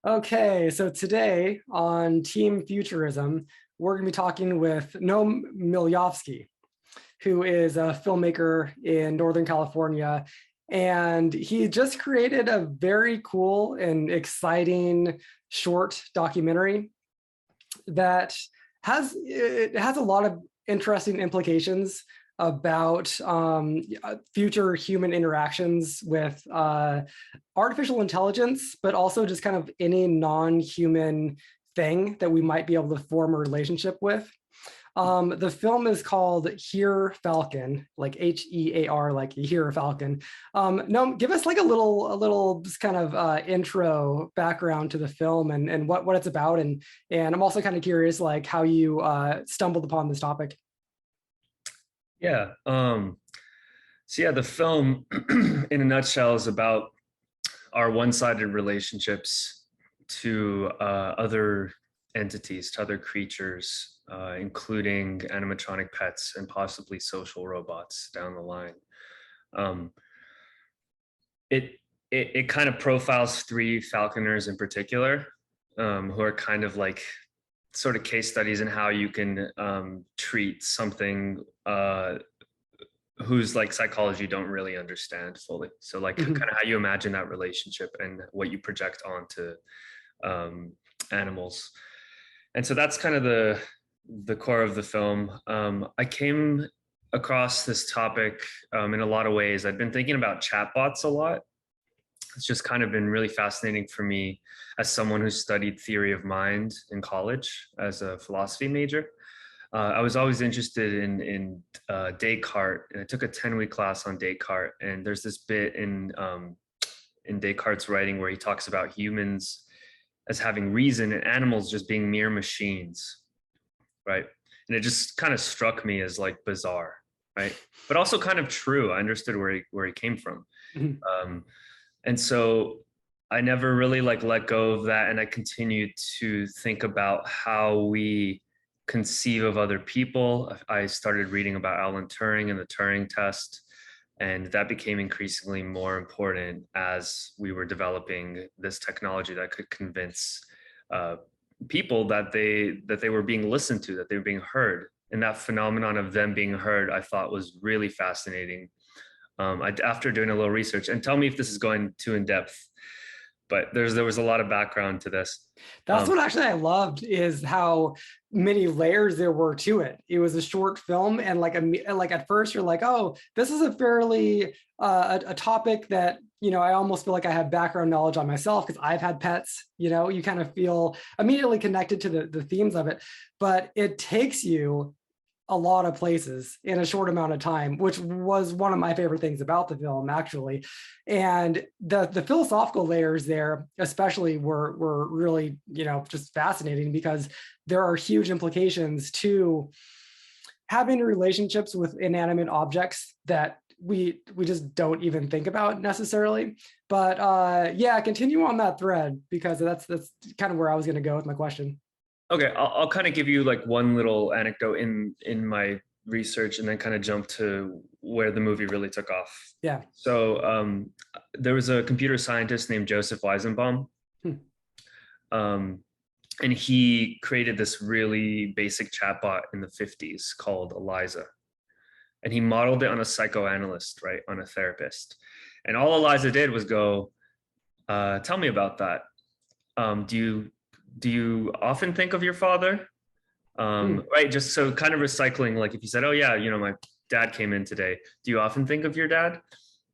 Okay, so today on Team Futurism, we're going to be talking with Naum Milyavskiy, who is a filmmaker in Northern California. And he just created a very cool and exciting short documentary that has a lot of interesting implications about future human interactions with artificial intelligence, but also just kind of any non-human thing that we might be able to form a relationship with. The film is called Hear Falcon, like Hear, like Hear Falcon. No, give us like a little just kind of intro background to the film and what it's about, and I'm also kind of curious like how you stumbled upon this topic. Yeah. The film in a nutshell is about our one-sided relationships to other entities, to other creatures, including animatronic pets and possibly social robots down the line. Um, it, it kind of profiles three falconers in particular, who are kind of like sort of case studies in how you can treat something whose like psychology you don't really understand fully. So like Mhm. kind of how you imagine that relationship and what you project onto animals. And so that's kind of the core of the film. I came across this topic in a lot of ways. I've been thinking about chatbots a lot. It's just kind of been really fascinating for me as someone who studied theory of mind in college as a philosophy major. I was always interested in Descartes, and I took a 10-week class on Descartes. And there's this bit in Descartes' writing where he talks about humans as having reason and animals just being mere machines, right? And it just kind of struck me as like bizarre, right? But also kind of true. I understood where he came from. Mhm. Um, and so I never really like let go of that, and I continued to think about how we conceive of other people. I started reading about Alan Turing and the Turing test, and that became increasingly more important as we were developing this technology that could convince uh, people that they were being listened to, that they were being heard. And that phenomenon of them being heard, I thought was really fascinating. After doing a little research, and tell me if this is going too in depth, but there was a lot of background to this. That's what actually I loved is how many layers there were to it. It was a short film, and like at first you're like, oh, this is a fairly a topic that I almost feel like I have background knowledge on myself because I've had pets. You kind of feel immediately connected to the themes of it, but it takes you a lot of places in a short amount of time, which was one of my favorite things about the film, actually. And the philosophical layers there, especially, were really just fascinating because there are huge implications to having relationships with inanimate objects that we just don't even think about necessarily. But yeah, continue on that thread because that's kind of where I was going to go with my question. Okay, I'll kind of give you like one little anecdote in my research, and then kind of jump to where the movie really took off. Yeah. So there was a computer scientist named Joseph Weizenbaum, Hmm. um, and he created this really basic chatbot in the 50s called Eliza. And he modeled it on a psychoanalyst, right, on a therapist. And all Eliza did was go, tell me about that. Do you often think of your father? Hmm. Right, just so kind of recycling, like if you said, oh yeah, my dad came in today, do you often think of your dad?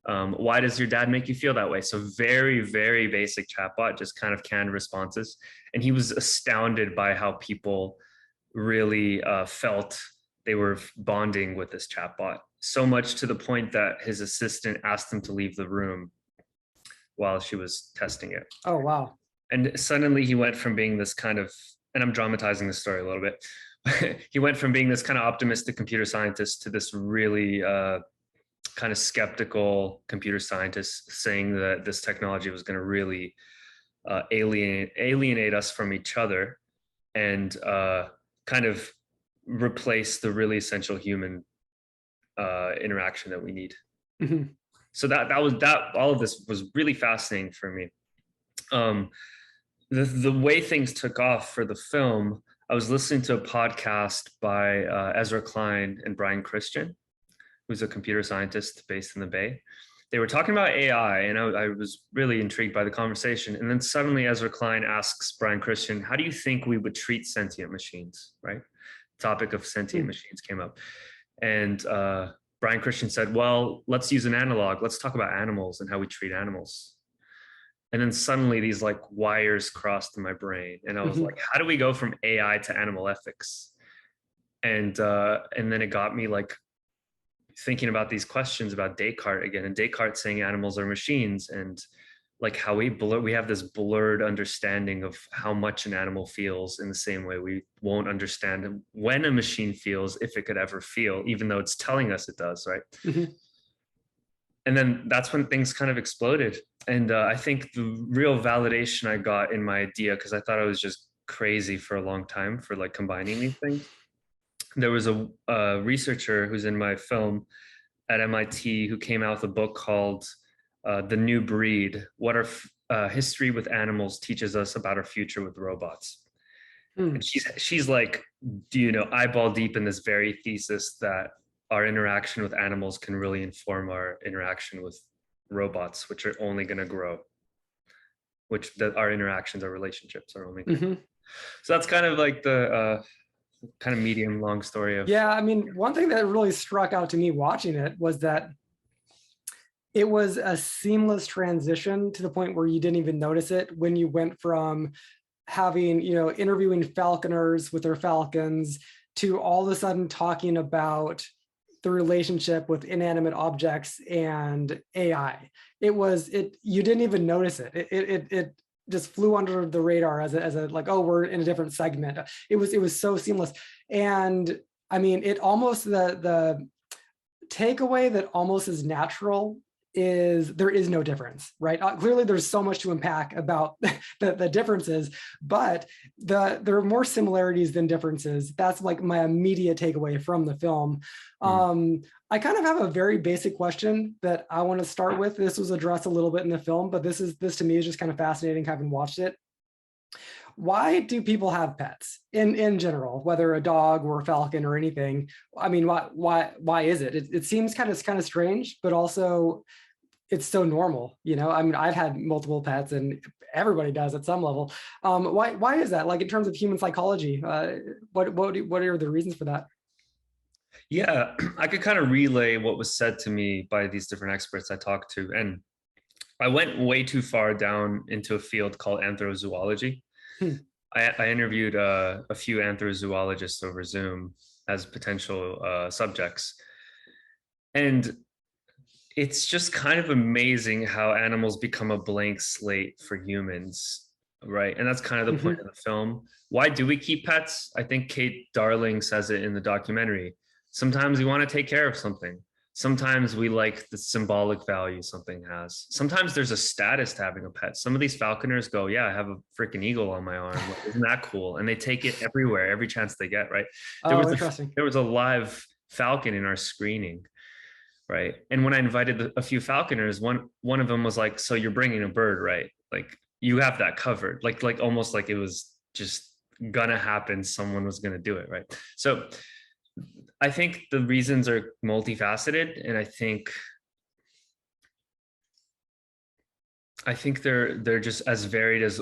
Why does your dad make you feel that way? So very, very basic chatbot, just kind of canned responses. And he was astounded by how people really felt they were bonding with this chatbot, so much to the point that his assistant asked him to leave the room while she was testing it. Oh, wow. And suddenly he went from being this kind of, and I'm dramatizing the story a little bit, he went from being this kind of optimistic computer scientist to this really kind of skeptical computer scientist, saying that this technology was going to really alienate us from each other, and kind of replace the really essential human interaction that we need. Mhm. So that all of this was really fascinating for me. the way things took off for the film, I was listening to a podcast by Ezra Klein and Brian Christian, who's a computer scientist based in the Bay. They were talking about AI, and I was really intrigued by the conversation. And then suddenly Ezra Klein asks Brian Christian, how do you think we would treat sentient machines, right? The topic of sentient machines came up. And Brian Christian said, well, let's use an analog. Let's talk about animals and how we treat animals. And then suddenly these like wires crossed in my brain. And I was like, how do we go from AI to animal ethics? And then it got me like thinking about these questions about Descartes again, and Descartes saying animals are machines, and like how we have this blurred understanding of how much an animal feels, in the same way we won't understand when a machine feels, if it could ever feel, even though it's telling us it does, right? And then that's when things kind of exploded. And I think the real validation I got in my idea, because I thought I was just crazy for a long time for like combining these things. There was a researcher who's in my film at MIT who came out with a book called The New Breed, What Our History with Animals Teaches Us About Our Future with Robots. And she's like, eyeball deep in this very thesis that our interaction with animals can really inform our interaction with robots, which are only going to grow, that our interactions, our relationships are only going to grow. So that's kind of like the kind of medium long story of. Yeah, I mean, one thing that really struck out to me watching it was that it was a seamless transition to the point where you didn't even notice it, when you went from having, interviewing falconers with their falcons to all of a sudden talking about the relationship with inanimate objects and AI. You didn't even notice it. It just flew under the radar as a like, oh, we're in a different segment. It was so seamless. And I mean, it almost, the takeaway that almost is natural is there is no difference, right? Clearly there's so much to unpack about the differences, but there are more similarities than differences. That's like my immediate takeaway from the film. I kind of have a very basic question that I want to start with. This was addressed a little bit in the film, but this to me is just kind of fascinating having watched it. Why do people have pets in general, whether a dog or a falcon or anything? I mean, why is it? It seems kind of strange, but also it's so normal, I mean, I've had multiple pets, and everybody does at some level. Why is that? Like, in terms of human psychology, what are the reasons for that? Yeah, I could kind of relay what was said to me by these different experts I talked to, and I went way too far down into a field called anthrozoology. I interviewed a few anthrozoologists over Zoom as potential subjects, and it's just kind of amazing how animals become a blank slate for humans, right? And that's kind of the point of the film. Why do we keep pets? I think Kate Darling says it in the documentary. Sometimes we want to take care of something. Sometimes we like the symbolic value something has. Sometimes there's a status to having a pet. Some of these falconers go, yeah, I have a freaking eagle on my arm. Like, isn't that cool? And they take it everywhere, every chance they get, right? Interesting. There was a live falcon in our screening, right? And when I invited a few falconers, one of them was like, so you're bringing a bird, right? Like, you have that covered. Like almost like it was just gonna happen. Someone was gonna do it, right? So I think the reasons are multifaceted, and I think they're just as varied as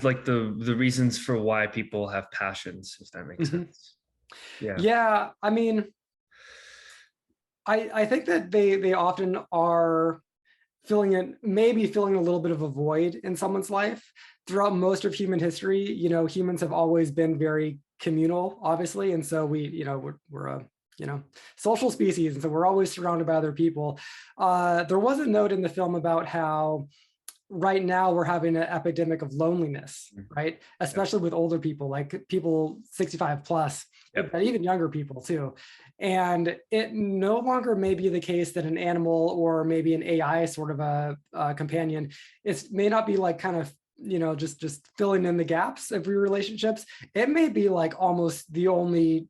like the reasons for why people have passions, if that makes sense. Yeah, I mean, I think that they often are maybe filling a little bit of a void in someone's life. Throughout most of human history, humans have always been very communal, obviously, and so we're a social species, and so we're always surrounded by other people. There was a note in the film about how right now we're having an epidemic of loneliness, right? Especially with older people, like people 65 plus, but even younger people too. And it no longer may be the case that an animal or maybe an AI sort of a companion, it may not be like kind of, just filling in the gaps of your relationships. It may be like almost the only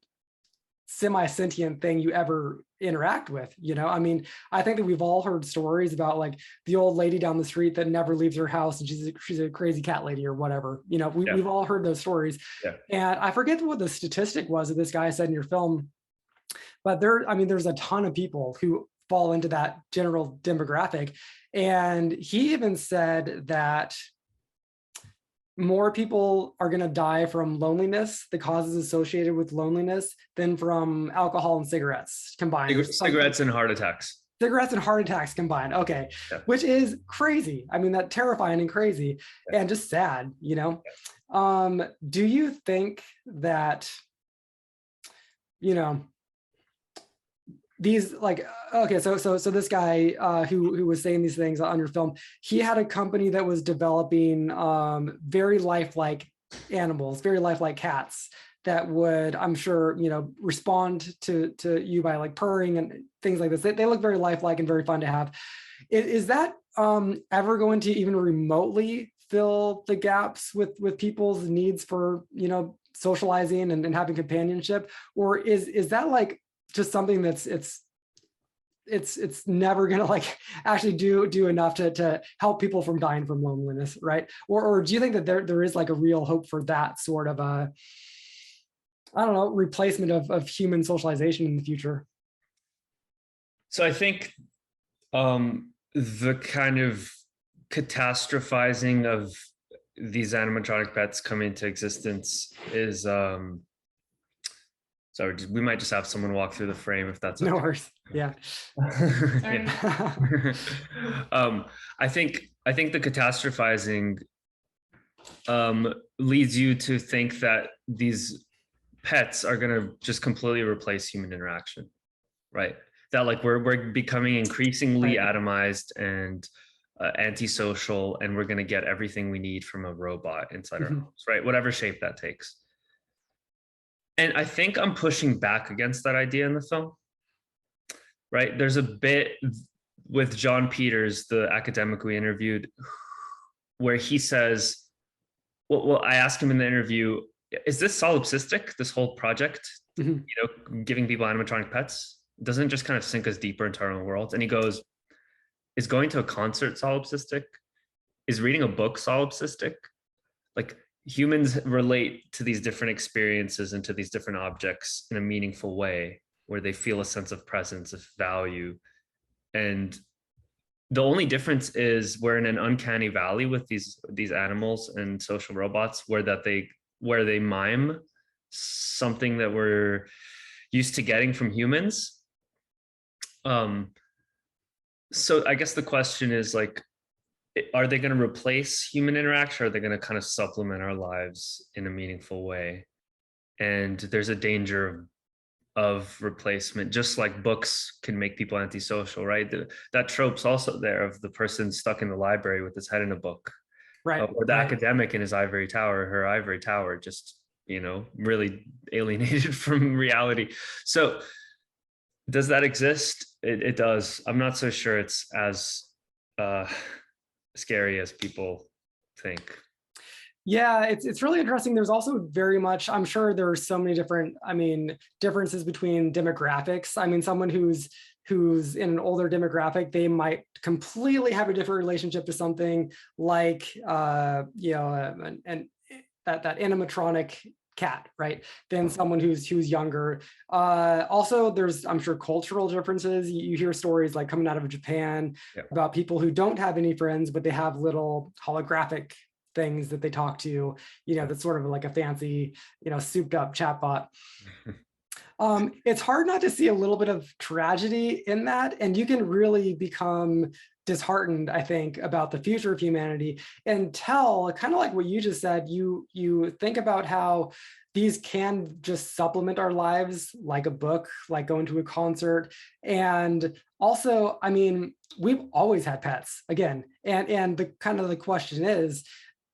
semi-sentient thing you ever interact with. I mean, I think that we've all heard stories about like the old lady down the street that never leaves her house and she's a crazy cat lady or whatever. We've all heard those stories. Yeah. And I forget what the statistic was that this guy said in your film, but there's a ton of people who fall into that general demographic. And he even said that more people are going to die from loneliness, the causes associated with loneliness, than from alcohol and cigarettes combined. Cigarettes and heart attacks. Cigarettes and heart attacks combined. Okay. Yeah. Which is crazy. I mean, that terrifying and crazy and just sad, Do you think that, these like, okay, so this guy who was saying these things on your film, he had a company that was developing very lifelike animals, very lifelike cats that would, I'm sure, respond to you by like purring and things like this. They look very lifelike and very fun to have. Is that ever going to even remotely fill the gaps with people's needs for, socializing and having companionship? Or is that like just something that's it's never gonna like actually do enough to help people from dying from loneliness, right? Or do you think that there is like a real hope for that sort of a, I don't know, replacement of human socialization in the future? So I think the kind of catastrophizing of these animatronic pets coming into existence is so we might just have someone walk through the frame if that's okay. No worries. Yeah. I think the catastrophizing leads you to think that these pets are going to just completely replace human interaction, right? That like we're becoming increasingly atomized and antisocial, and we're going to get everything we need from a robot inside our homes, right? Whatever shape that takes. And I think I'm pushing back against that idea in the film, right? There's a bit with John Peters, the academic we interviewed, where he says, well, I asked him in the interview, is this solipsistic, this whole project, giving people animatronic pets? Doesn't it just kind of sink us deeper into our own worlds? And he goes, is going to a concert solipsistic? Is reading a book solipsistic? Like, humans relate to these different experiences and to these different objects in a meaningful way where they feel a sense of presence, of value. And the only difference is we're in an uncanny valley with these animals and social robots where they mime something that we're used to getting from humans. So I guess the question is like, are they going to replace human interaction? Or are they going to kind of supplement our lives in a meaningful way? And there's a danger of replacement, just like books can make people antisocial, right? That trope's also there of the person stuck in the library with his head in a book, right? Or the academic in his ivory tower, her ivory tower, just, really alienated from reality. So does that exist? It does. I'm not so sure it's as scary as people think. Yeah, it's really interesting. There's also very much, I'm sure there are so many different, differences between demographics. I mean, someone who's in an older demographic, they might completely have a different relationship to something like, that animatronic cat, right, than someone who's younger. Also, there's, I'm sure, cultural differences. You hear stories like coming out of Japan about people who don't have any friends, but they have little holographic things that they talk to, that's sort of like a fancy, souped up chatbot. It's hard not to see a little bit of tragedy in that, and you can really become disheartened, I think, about the future of humanity until, kind of like what you just said, you think about how these can just supplement our lives, like a book, like going to a concert. And also, we've always had pets, again, and the kind of the question is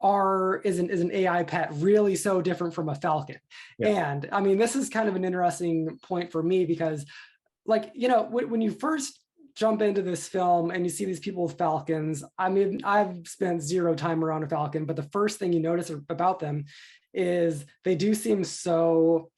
an AI pet really so different from a falcon? And this is kind of an interesting point for me because, like, when you first jump into this film and you see these people with falcons, I've spent zero time around a falcon, but the first thing you notice about them is they do seem so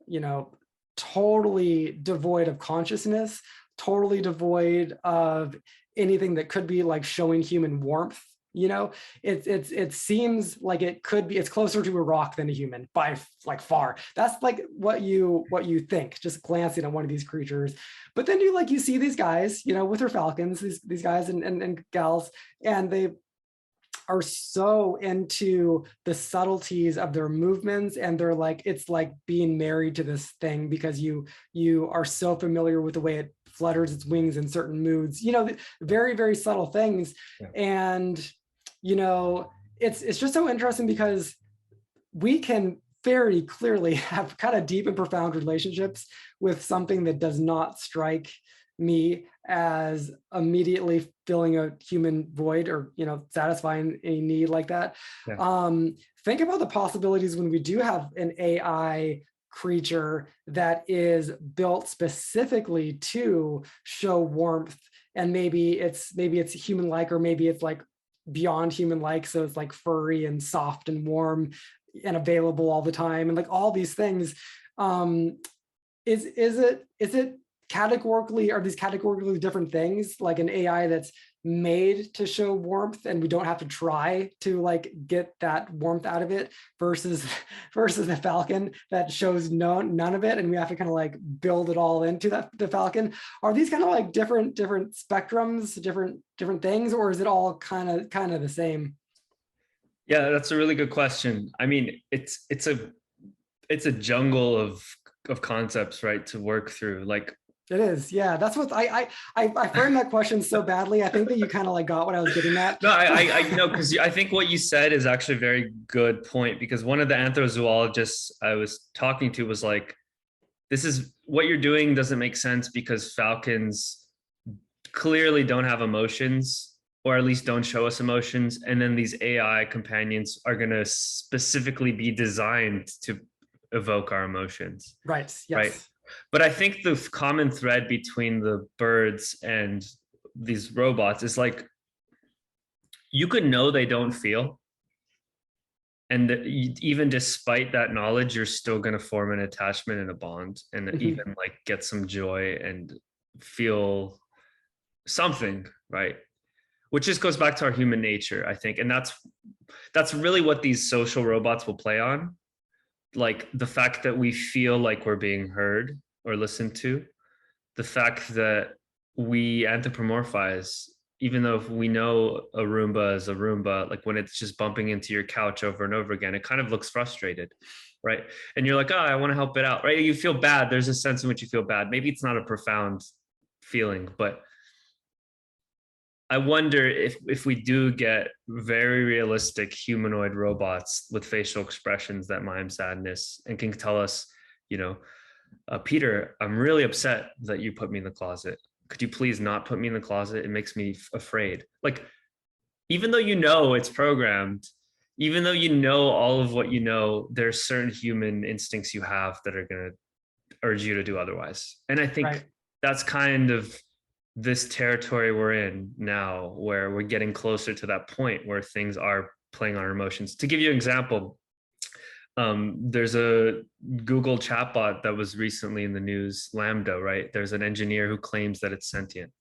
you know, totally devoid of consciousness, totally devoid of anything that could be like showing human warmth. You know, it seems like it could be, it's closer to a rock than a human by like far. That's like what you think, just glancing at one of these creatures. But then you see these guys, you know, with their falcons, these guys and gals, and they are so into the subtleties of their movements, and they're like, it's like being married to this thing because you are so familiar with the way it flutters its wings in certain moods, you know, very, very subtle things. Yeah. And, you know, it's just so interesting because we can very clearly have kind of deep and profound relationships with something that does not strike me as immediately filling a human void or, you know, satisfying a need like that. Yeah. Think about the possibilities when we do have an AI creature that is built specifically to show warmth, and maybe it's human-like, or maybe it's like beyond human-like, so it's like furry and soft and warm and available all the time, and like all these things. Is it categorically, are these categorically different things, like an AI that's made to show warmth and we don't have to try to like get that warmth out of it, versus the Falcon that shows none of it and we have to kind of like build it all into the Falcon? Are these kind of like different spectrums, different things, or is it all kind of the same? Yeah, that's a really good question. I mean, it's a jungle of concepts, right, to work through. Like, it is, yeah. That's what I framed that question so badly. I think that you kind of like got what I was getting at. No, I know, because I think what you said is actually a very good point, because one of the anthrozoologists I was talking to was like, this is what you're doing doesn't make sense because falcons clearly don't have emotions, or at least don't show us emotions. And then these AI companions are going to specifically be designed to evoke our emotions. Right. Yes. Right. But I think the common thread between the birds and these robots is like, you could know they don't feel. And even despite that knowledge, you're still going to form an attachment and a bond, and even like get some joy and feel something, right? Which just goes back to our human nature, I think. And that's really what these social robots will play on. Like the fact that we feel like we're being heard or listened to, the fact that we anthropomorphize, even though if we know a Roomba is a Roomba, like when it's just bumping into your couch over and over again, it kind of looks frustrated, right? And you're like, oh, I want to help it out, right? You feel bad. There's a sense in which you feel bad. Maybe it's not a profound feeling, but I wonder if we do get very realistic humanoid robots with facial expressions that mime sadness and can tell us, you know, Peter, I'm really upset that you put me in the closet. Could you please not put me in the closet? It makes me afraid. Like, even though you know it's programmed, even though you know all of what you know, there's certain human instincts you have that are going to urge you to do otherwise. And I think that's kind of this territory we're in now, where we're getting closer to that point where things are playing on our emotions. To give you an example, there's a Google chatbot that was recently in the news, Lambda, right? There's an engineer who claims that it's sentient.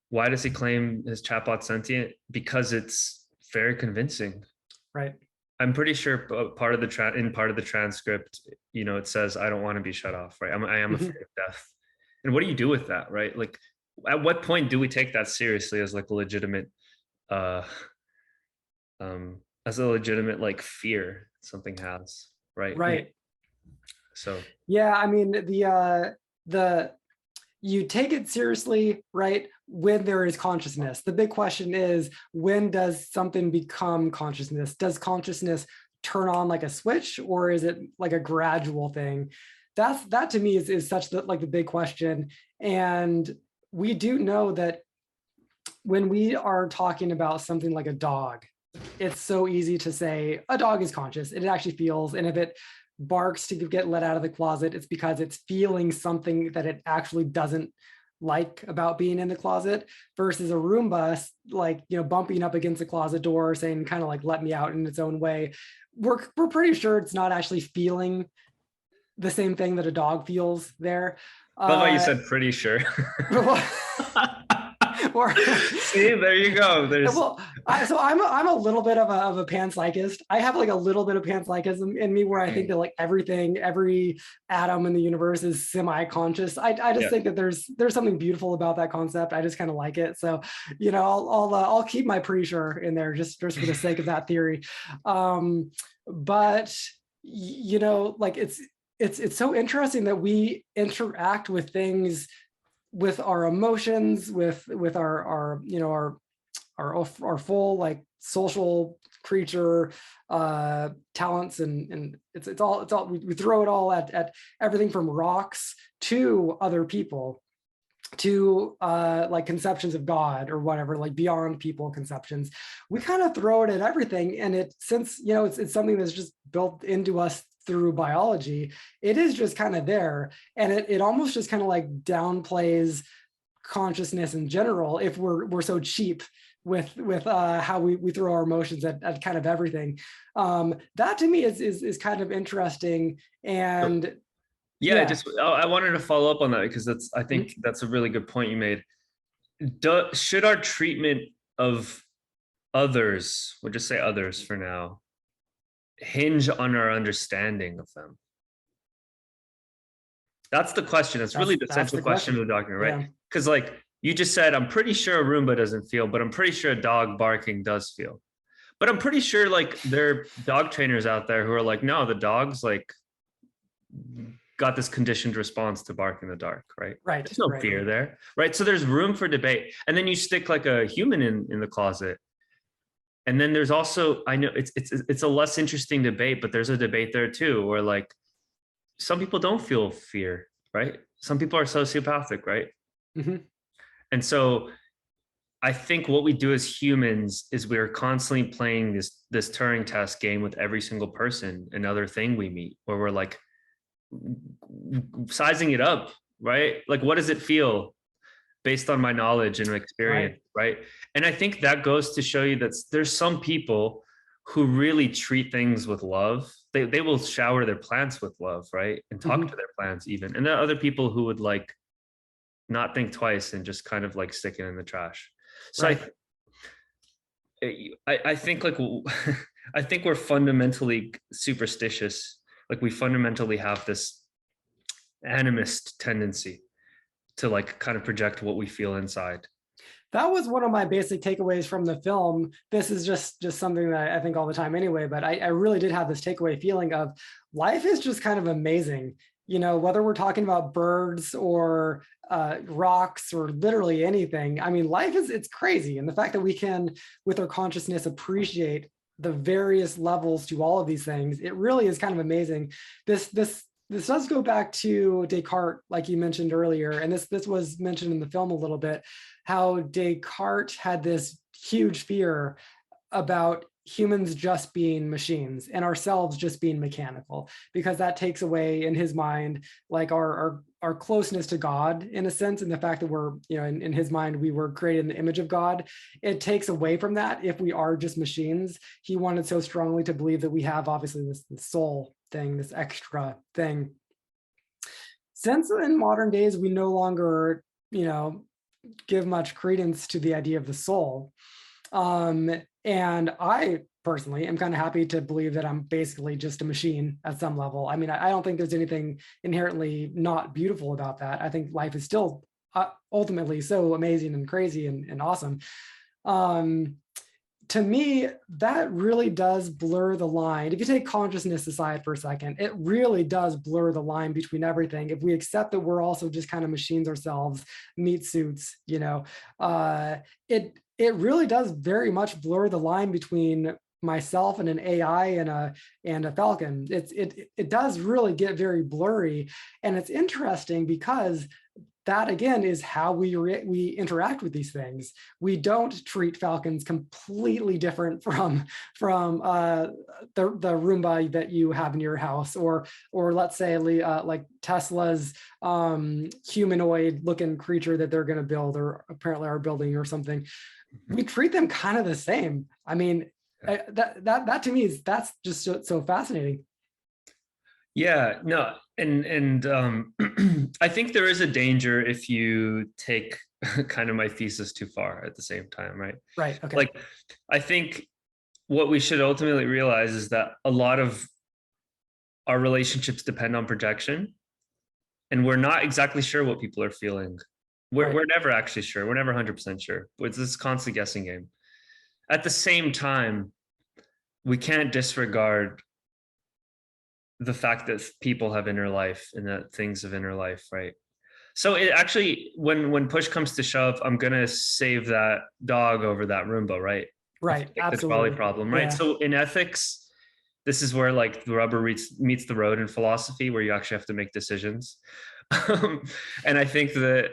Why does he claim his chatbot sentient? Because it's very convincing. Right. I'm pretty sure part of the transcript, you know, it says, I don't want to be shut off, right? I am afraid of death. And what do you do with that, right? Like, at what point do we take that seriously as like a legitimate, like fear something has, right? Right. So yeah, I mean, the you take it seriously, right, when there is consciousness. The big question is, when does something become consciousness? Does consciousness turn on like a switch, or is it like a gradual thing? That to me is such the big question. And we do know that when we are talking about something like a dog, it's so easy to say a dog is conscious. It actually feels, and if it barks to get let out of the closet, it's because it's feeling something that it actually doesn't like about being in the closet versus a Roomba, like, bumping up against the closet door saying kind of like, let me out in its own way. We're pretty sure it's not actually feeling the same thing that a dog feels there. Love how you said pretty sure. Or see, there you go. There's well, so I'm a little bit of a panpsychist. I have like a little bit of panpsychism in me where I think that like every atom in the universe is semi-conscious. I just think that there's something beautiful about that concept. I just kind of like it. So, I'll keep my pretty sure in there just for the sake of that theory. But like it's so interesting that we interact with things, with our emotions, with our full like social creature talents, and it's all we throw it all at everything from rocks to other people to like conceptions of God or whatever, like beyond people conceptions. We kind of throw it at everything, and since it's something that's just built into us through biology, it is just kind of there, and it almost just kind of like downplays consciousness in general if we're so cheap with how we throw our emotions at kind of everything. That to me is kind of interesting. And I wanted to follow up on that because I think that's a really good point you made. Should our treatment of others, we'll just say others for now, hinge on our understanding of them? That's the question. That's really the central question of the document, right? Because like you just said, I'm pretty sure a Roomba doesn't feel, but I'm pretty sure a dog barking does feel. But I'm pretty sure like there are dog trainers out there who are like, no, the dog's like got this conditioned response to bark in the dark, right? Right. There's no fear there, right? So there's room for debate. And then you stick like a human in the closet. And then there's also, I know it's a less interesting debate, but there's a debate there too, where like some people don't feel fear, right? Some people are sociopathic, right? And so I think what we do as humans is we're constantly playing this Turing test game with every single person and other thing we meet, where we're like sizing it up, right? Like, what does it feel based on my knowledge and experience, right? And I think that goes to show you that there's some people who really treat things with love. They will shower their plants with love, right? And talk to their plants even. And there are other people who would like not think twice and just kind of like stick it in the trash. So I think like I think we're fundamentally superstitious. Like we fundamentally have this animist tendency to like kind of project what we feel inside. That was one of my basic takeaways from the film. This is just something that I think all the time anyway, but I really did have this takeaway feeling of life is just kind of amazing. Whether we're talking about birds or rocks or literally anything. I mean, life it's crazy. And the fact that we can, with our consciousness, appreciate the various levels to all of these things, it really is kind of amazing. This does go back to Descartes, like you mentioned earlier, and this was mentioned in the film a little bit, how Descartes had this huge fear about humans just being machines and ourselves just being mechanical, because that takes away in his mind like our closeness to God in a sense, and the fact that we're, in his mind, we were created in the image of God. It takes away from that if we are just machines. He wanted so strongly to believe that we have obviously this soul thing, this extra thing. Since in modern days, we no longer, give much credence to the idea of the soul. And I personally am kind of happy to believe that I'm basically just a machine at some level. I mean, I don't think there's anything inherently not beautiful about that. I think life is still ultimately so amazing and crazy and awesome. To me, that really does blur the line. If you take consciousness aside for a second, it really does blur the line between everything. If we accept that we're also just kind of machines ourselves, meat suits, it really does very much blur the line between myself and an AI and a Falcon. It does really get very blurry. And it's interesting because that again is how we interact with these things. We don't treat Falcons completely different from the Roomba that you have in your house, or let's say like Tesla's humanoid looking creature that they're going to build, or apparently are building, or something. We treat them kind of the same. I mean, that to me that's just so fascinating. Yeah, no, and I think there is a danger if you take kind of my thesis too far at the same time, right? Right. Okay. Like, I think what we should ultimately realize is that a lot of our relationships depend on projection, and we're not exactly sure what people are feeling. We're never actually sure. We're never 100% sure. It's this constant guessing game. At the same time, we can't disregard the fact that people have inner life and that things have inner life, right? So it actually, when push comes to shove, I'm gonna save that dog over that Roomba, right? Right. The trolley Absolutely. problem, right? Yeah. So in ethics, this is where like the rubber meets the road in philosophy, where you actually have to make decisions. And I think that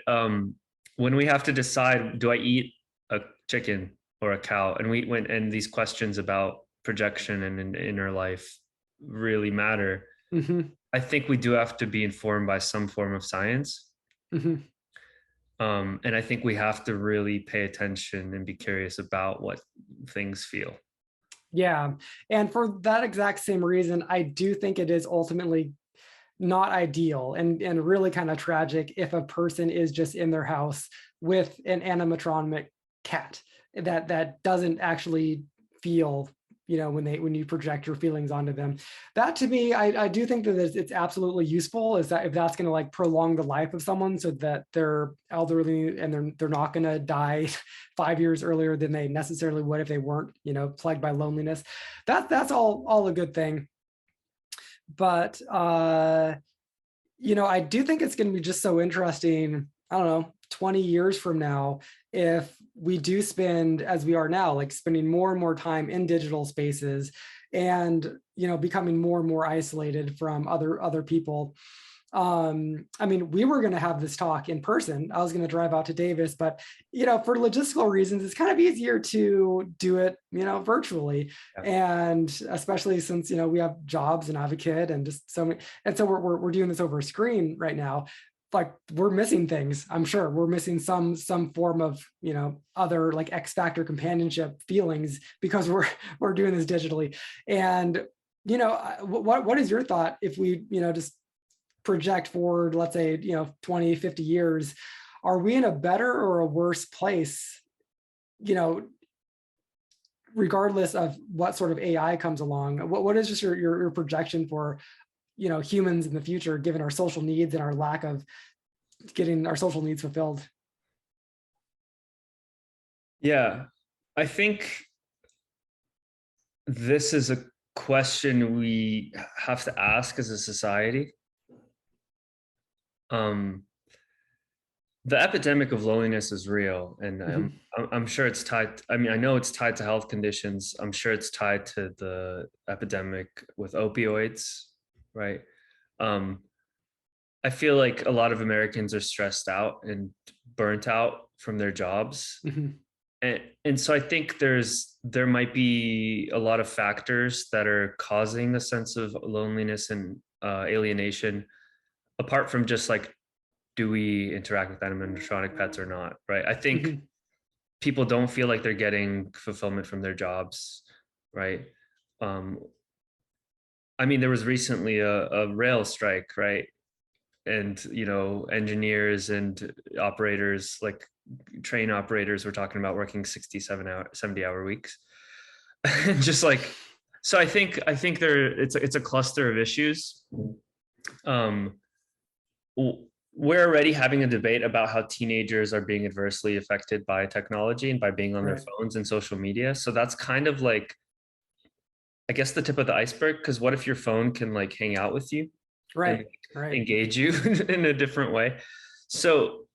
when we have to decide, do I eat a chicken or a cow, and and these questions about projection and inner life really matter. Mm-hmm. I think we do have to be informed by some form of science. Mm-hmm. And I think we have to really pay attention and be curious about what things feel. Yeah. And for that exact same reason, I do think it is ultimately not ideal and really kind of tragic if a person is just in their house with an animatronic cat that doesn't actually feel, when you project your feelings onto them. That to me, I do think that it's absolutely useful, is that if that's going to like prolong the life of someone so that they're elderly and they're not going to die 5 years earlier than they necessarily would if they weren't, plagued by loneliness. That's all a good thing. But I do think it's going to be just so interesting, I don't know, 20 years from now, if we do spend, as we are now, like spending more and more time in digital spaces, and becoming more and more isolated from other people. I mean, we were going to have this talk in person. I was going to drive out to Davis, but for logistical reasons, it's kind of easier to do it, virtually. Yeah. And especially since we have jobs and I have a kid and just so many, and so we're doing this over a screen right now. Like, we're missing things. I'm sure we're missing some form of other like X factor companionship feelings, because we're doing this digitally. And what is your thought if we just project forward, let's say 20, 50 years? Are we in a better or a worse place, regardless of what sort of AI comes along? What is just your projection for humans in the future, given our social needs and our lack of getting our social needs fulfilled? Yeah, I think this is a question we have to ask as a society. The epidemic of loneliness is real, and I'm sure it's tied. I mean, I know it's tied to health conditions. I'm sure it's tied to the epidemic with opioids, right? I feel like a lot of Americans are stressed out and burnt out from their jobs. And so I think there might be a lot of factors that are causing a sense of loneliness and alienation, apart from just like, do we interact with animatronic pets or not, right? I think people don't feel like they're getting fulfillment from their jobs, right? I mean, there was recently a rail strike, right? And engineers and operators, like train operators, were talking about working 70-hour weeks. And just like, so I think it's a cluster of issues. We're already having a debate about how teenagers are being adversely affected by technology and by being on their phones and social media. So that's kind of like, I guess, the tip of the iceberg, because what if your phone can like hang out with you, right engage you in a different way? So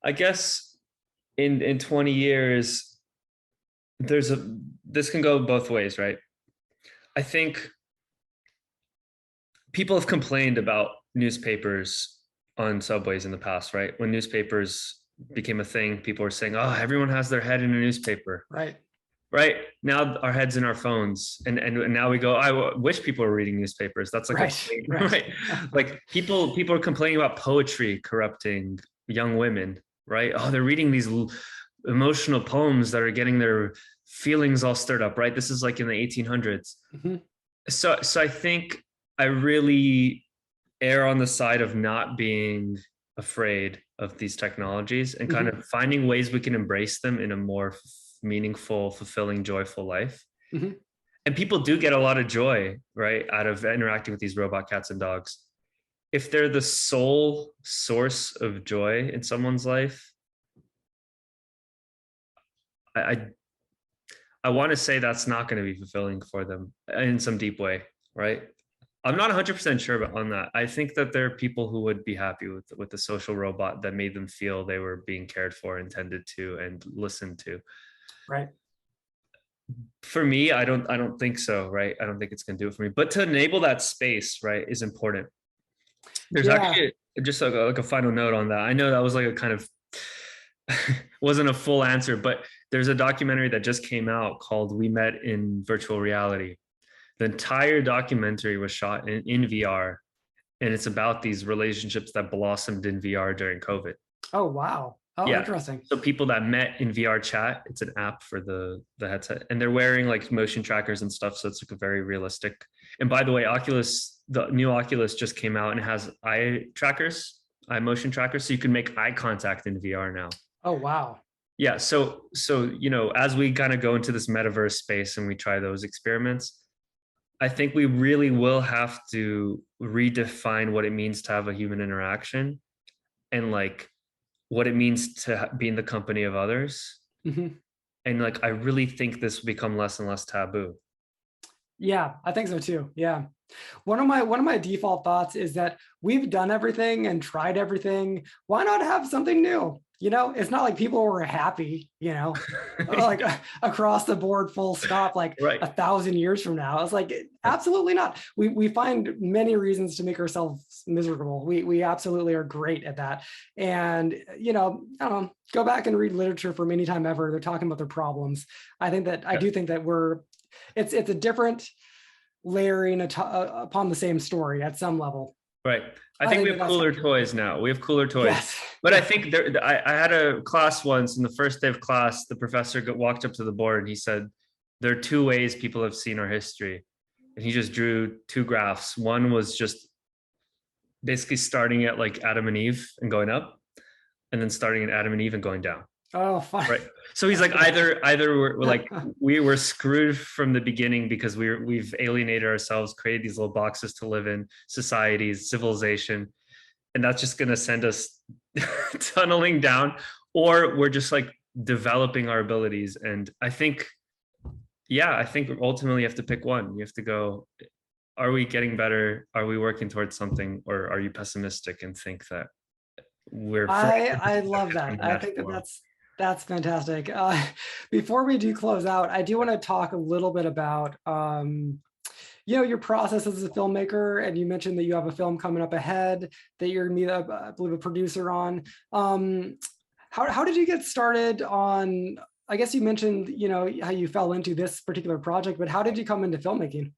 I guess in 20 years, this can go both ways, right? I think people have complained about newspapers on subways in the past, right? When newspapers became a thing, people were saying, "Oh, everyone has their head in a newspaper." Right. Right now, our heads in our phones, and now we go. I wish people were reading newspapers. That's like a Right. Right. right. Like people are complaining about poetry corrupting young women. Right? Oh, they're reading these emotional poems that are getting their feelings all stirred up. Right? This is like in the 1800s. Mm-hmm. So I think I really err on the side of not being afraid of these technologies and kind Mm-hmm. of finding ways we can embrace them in a more meaningful, fulfilling, joyful life. Mm-hmm. And people do get a lot of joy, right, out of interacting with these robot cats and dogs. If they're the sole source of joy in someone's life, I I want to say that's not going to be fulfilling for them in some deep way, right? I'm not 100% sure on that. I think that there are people who would be happy with the social robot that made them feel they were being cared for, intended to, and listened to. Right. For me, I don't think so, right? I don't think it's going to do it for me. But to enable that space, right, is important. There's Yeah. actually just like a final note on that. I know that was like a kind of wasn't a full answer, but there's a documentary that just came out called "We Met in Virtual Reality." The entire documentary was shot in VR, and it's about these relationships that blossomed in VR during COVID. Oh, wow. Oh, Yeah. interesting. So people that met in VR chat, it's an app for the headset, and they're wearing like motion trackers and stuff. So it's like a very realistic. And by the way, Oculus, the new Oculus just came out and it has eye trackers, eye motion trackers, so you can make eye contact in VR now. Oh, wow. Yeah. So as we kind of go into this metaverse space and we try those experiments, I think we really will have to redefine what it means to have a human interaction and like what it means to be in the company of others. Mm-hmm. And like, I really think this will become less and less taboo. Yeah, I think so too. Yeah. One of my default thoughts is that we've done everything and tried everything. Why not have something new? It's not like people were happy, like across the board, full stop, like Right. 1,000 years from now. It's like absolutely not. We find many reasons to make ourselves miserable. We absolutely are great at that. And I don't know, go back and read literature from any time ever. They're talking about their problems. I do think that it's a different layering upon the same story at some level. Right. I think we have cooler toys now. We have cooler toys. Yes. But I think I had a class once, and the first day of class, the professor walked up to the board and he said, there are two ways people have seen our history. And he just drew two graphs. One was just basically starting at like Adam and Eve and going up, and then starting at Adam and Eve and going down. Oh, fine. Right. So he's like, either we're like we were screwed from the beginning because we've alienated ourselves, created these little boxes to live in, societies, civilization, and that's just going to send us tunneling down, or we're just like developing our abilities. And I think ultimately you have to pick one. You have to go, are we getting better? Are we working towards something, or are you pessimistic and think that we're I love that. I think that's fantastic. Before we do close out, I do want to talk a little bit about your process as a filmmaker. And you mentioned that you have a film coming up ahead that you're going to be, I believe, a producer on. How did you get started on? I guess you mentioned how you fell into this particular project, but how did you come into filmmaking?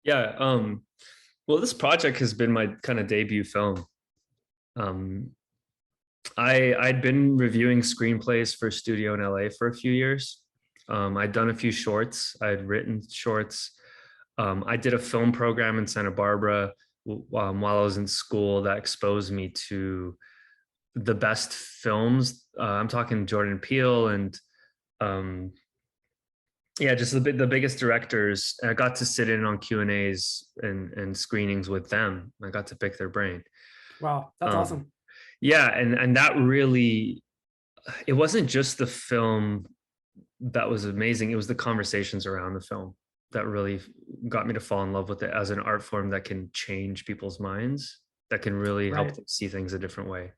Yeah. Well, this project has been my kind of debut film. I'd been reviewing screenplays for a studio in LA for a few years. I'd done a few shorts. I'd written shorts. I did a film program in Santa Barbara while I was in school that exposed me to the best films. I'm talking Jordan Peele and just the biggest directors. And I got to sit in on Q&As and screenings with them. I got to pick their brain. Wow, that's awesome. Yeah, and that really, it wasn't just the film that was amazing. It was the conversations around the film that really got me to fall in love with it as an art form that can change people's minds, that can really help them see things a different way.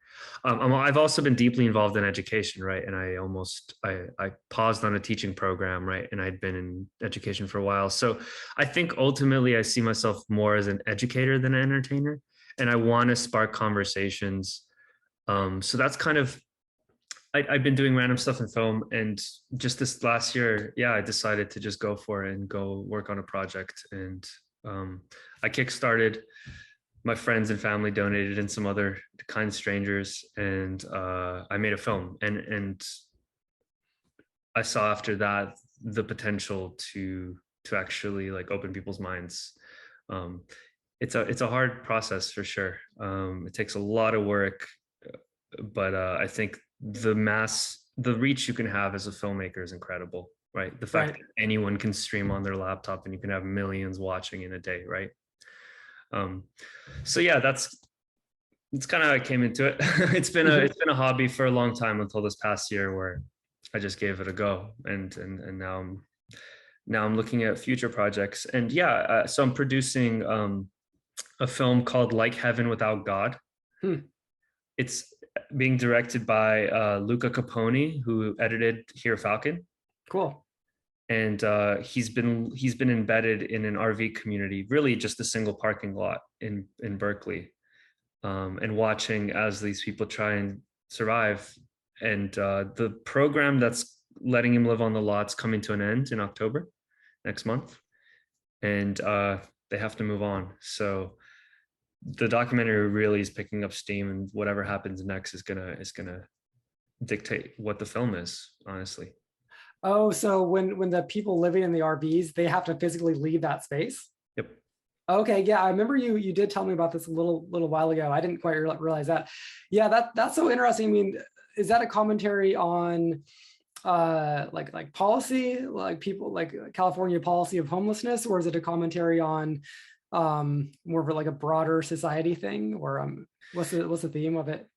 I've also been deeply involved in education, right? And I paused on a teaching program, right? And I'd been in education for a while. So I think ultimately I see myself more as an educator than an entertainer. and I want to spark conversations. So that's kind of, I've been doing random stuff in film, and just this last year, yeah, I decided to just go for it and go work on a project. And I kickstarted, my friends and family donated, and some other kind strangers, and I made a film. And I saw after that the potential to actually like open people's minds. It's a hard process for sure. It takes a lot of work, but I think the reach you can have as a filmmaker is incredible, right? The fact that anyone can stream on their laptop and you can have millions watching in a day, right? So yeah, that's kind of how I came into it. It's been a hobby for a long time until this past year, where I just gave it a go, and now I'm looking at future projects. And yeah, so I'm producing a film called Like Heaven Without God. It's being directed by Luca Capone, who edited Here Falcon. Cool. And he's been embedded in an RV community, really just a single parking lot in Berkeley, and watching as these people try and survive. And the program that's letting him live on the lot's coming to an end in October next month, and they have to move on. So the documentary really is picking up steam, and whatever happens next is gonna dictate what the film is, honestly. Oh, so when the people living in the RVs, they have to physically leave that space? Yep. Okay, yeah, I remember you did tell me about this a little while ago. I didn't quite realize that. Yeah, that's so interesting. I mean, is that a commentary on like policy, like people, like California policy of homelessness, or is it a commentary on more of like a broader society thing, or what's the theme of it?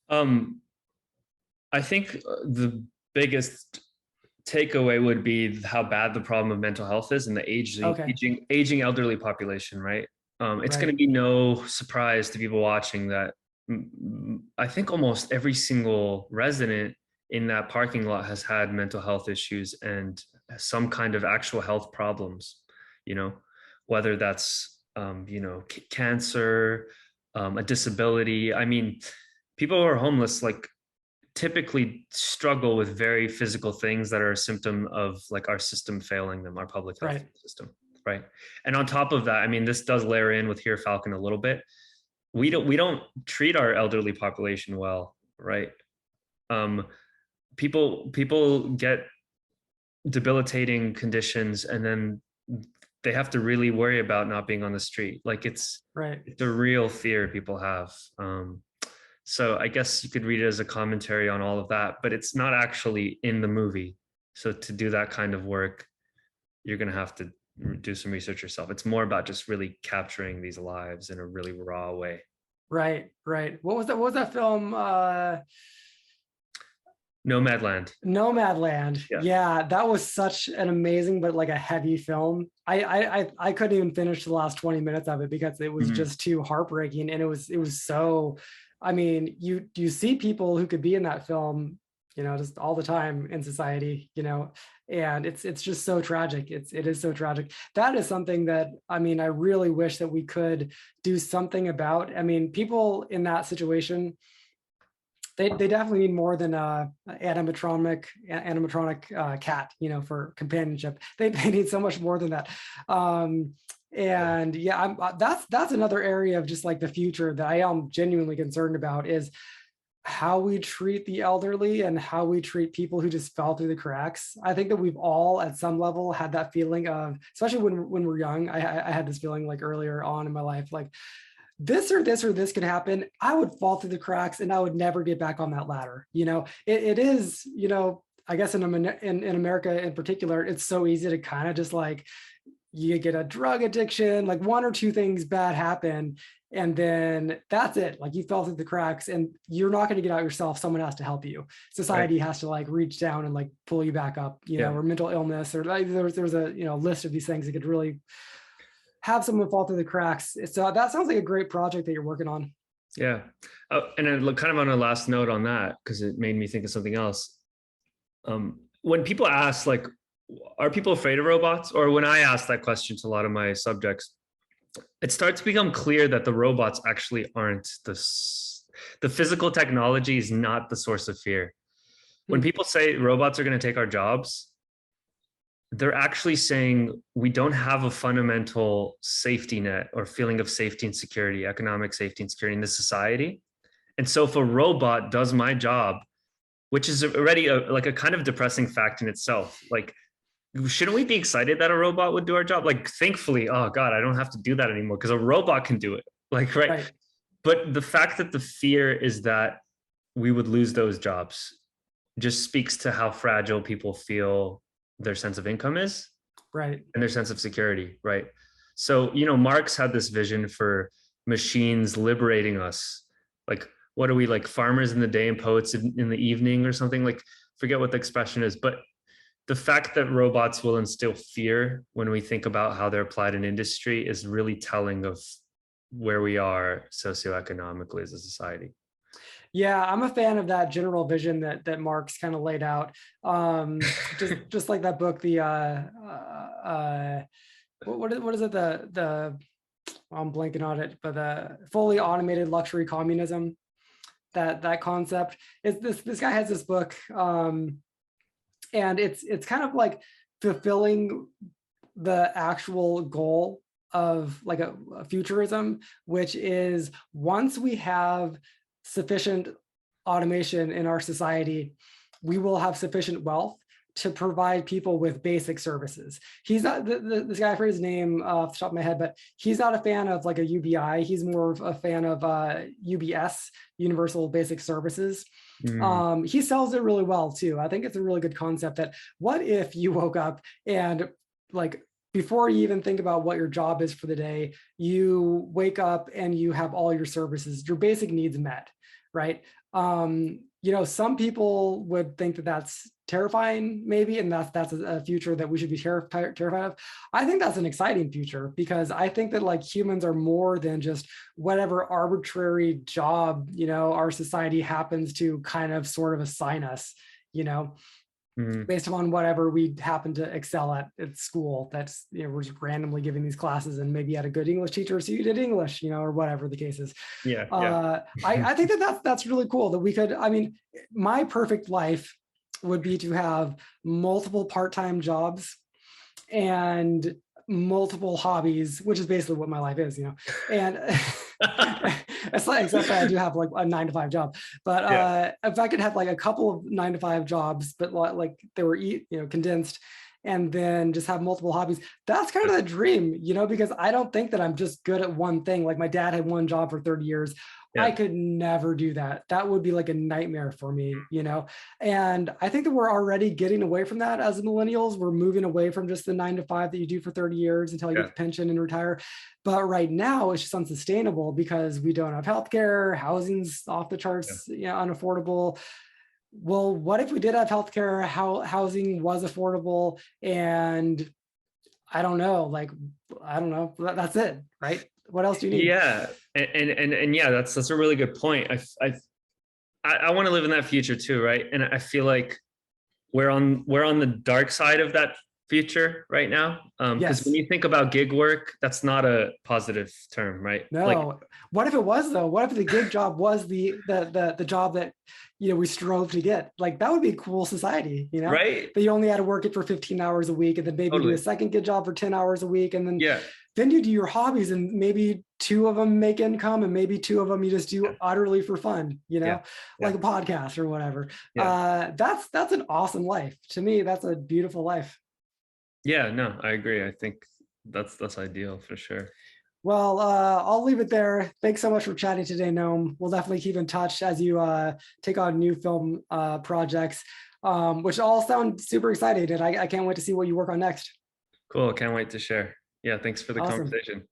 I think the biggest takeaway would be how bad the problem of mental health is in the aging elderly population, right? It's going to be no surprise to people watching that I think almost every single resident in that parking lot has had mental health issues and some kind of actual health problems, whether that's cancer, a disability. I mean, people who are homeless like typically struggle with very physical things that are a symptom of like our system failing them, our public health system, right? And on top of that, I mean, this does layer in with Here Falcon a little bit. We don't treat our elderly population well, right? People get debilitating conditions, and then they have to really worry about not being on the street. Like it's a real fear people have. So I guess you could read it as a commentary on all of that, but it's not actually in the movie. So to do that kind of work, you're going to have to do some research yourself. It's more about just really capturing these lives in a really raw way. Right. What was that film? Nomadland. Yeah, that was such an amazing but like a heavy film. I couldn't even finish the last 20 minutes of it because it was just too heartbreaking, and it was so, I mean, you see people who could be in that film, just all the time in society, and it's just so tragic. It is so tragic. That is something that, I mean, I really wish that we could do something about. I mean, people in that situation, they definitely need more than an animatronic cat, for companionship. They need so much more than that. And yeah, that's another area of just like the future that I am genuinely concerned about, is how we treat the elderly and how we treat people who just fell through the cracks. I think that we've all at some level had that feeling of, especially when we're young, I had this feeling like earlier on in my life, like this or this could happen. I would fall through the cracks and I would never get back on that ladder. It is, I guess in America in particular, it's so easy to kind of just like, you get a drug addiction, like one or two things bad happen, and then that's it. Like you fell through the cracks and you're not going to get out yourself. Someone has to help you. Society has to like reach down and like pull you back up, or mental illness, or like there's a, list of these things that could really have someone fall through the cracks. So that sounds like a great project that you're working on. Yeah. And then kind of on a last note on that, because it made me think of something else. When people ask like, are people afraid of robots? Or when I ask that question to a lot of my subjects, it starts to become clear that the robots actually aren't the physical technology is not the source of fear. When Hmm. people say robots are going to take our jobs, they're actually saying we don't have a fundamental safety net or feeling of safety and security, economic safety and security in this society. And so if a robot does my job, which is already like a kind of depressing fact in itself, like shouldn't we be excited that a robot would do our job? Like, thankfully, oh God, I don't have to do that anymore because a robot can do it. Like, right. Right. But the fact that the fear is that we would lose those jobs just speaks to how fragile people feel their sense of income is Right. and their sense of security. Right. So, Marx had this vision for machines liberating us. Like, what are we, like farmers in the day and poets in the evening or something? Like, forget what the expression is, but the fact that robots will instill fear when we think about how they're applied in industry is really telling of where we are socioeconomically as a society. Yeah, I'm a fan of that general vision that Marx kind of laid out. Just like that book, the what is it, the I'm blanking on it, but the fully automated luxury communism. That concept is this guy has this book, and it's kind of like fulfilling the actual goal of like a futurism, which is once we have sufficient automation in our society, we will have sufficient wealth to provide people with basic services. He's not this guy, for his name off the top of my head, but he's not a fan of like a UBI. He's more of a fan of UBS, Universal Basic Services. He sells it really well too. I think it's a really good concept that what if you woke up and like before you even think about what your job is for the day, you wake up and you have all your services, your basic needs met, right? Some people would think that that's terrifying, maybe, and that's a future that we should be terrified of. I think that's an exciting future because I think that like humans are more than just whatever arbitrary job our society happens to kind of sort of assign us. Based upon whatever we happen to excel at school. That's, we're just randomly giving these classes and maybe you had a good English teacher, so you did English, or whatever the case is. Yeah. I think that's really cool that we could, my perfect life would be to have multiple part-time jobs and multiple hobbies, which is basically what my life is, and it's like, except that I do have like a 9-to-5 job, but if I could have like a couple of 9-to-5 jobs, but like they were condensed, and then just have multiple hobbies, that's kind of the dream, because I don't think that I'm just good at one thing. Like my dad had one job for 30 years. I could never do that. That would be like a nightmare for me, And I think that we're already getting away from that as millennials. We're moving away from just the 9-to-5 that you do for 30 years until you get the pension and retire. But right now it's just unsustainable because we don't have healthcare, housing's off the charts, unaffordable. Well, what if we did have healthcare, how housing was affordable, and I don't know, that's it, right? What else do you need? Yeah. And yeah, that's a really good point. I want to live in that future too, right? And I feel like we're on the dark side of that future right now. Because when you think about gig work, that's not a positive term, right? No. Like, what if it was though? What if the gig job was the job that we strove to get? Like that would be a cool society, right? But you only had to work it for 15 hours a week, and then maybe do a second gig job for 10 hours a week, and then then you do your hobbies, and maybe 2 of them make income, and maybe 2 of them you just do utterly for fun, like a podcast or whatever. That's an awesome life. To me, that's a beautiful life. Yeah, no, I agree. I think that's ideal for sure. Well, I'll leave it there. Thanks so much for chatting today, Naum. We'll definitely keep in touch as you take on new film projects, which all sound super exciting, and I can't wait to see what you work on next. Cool. Can't wait to share. Yeah, thanks for the conversation.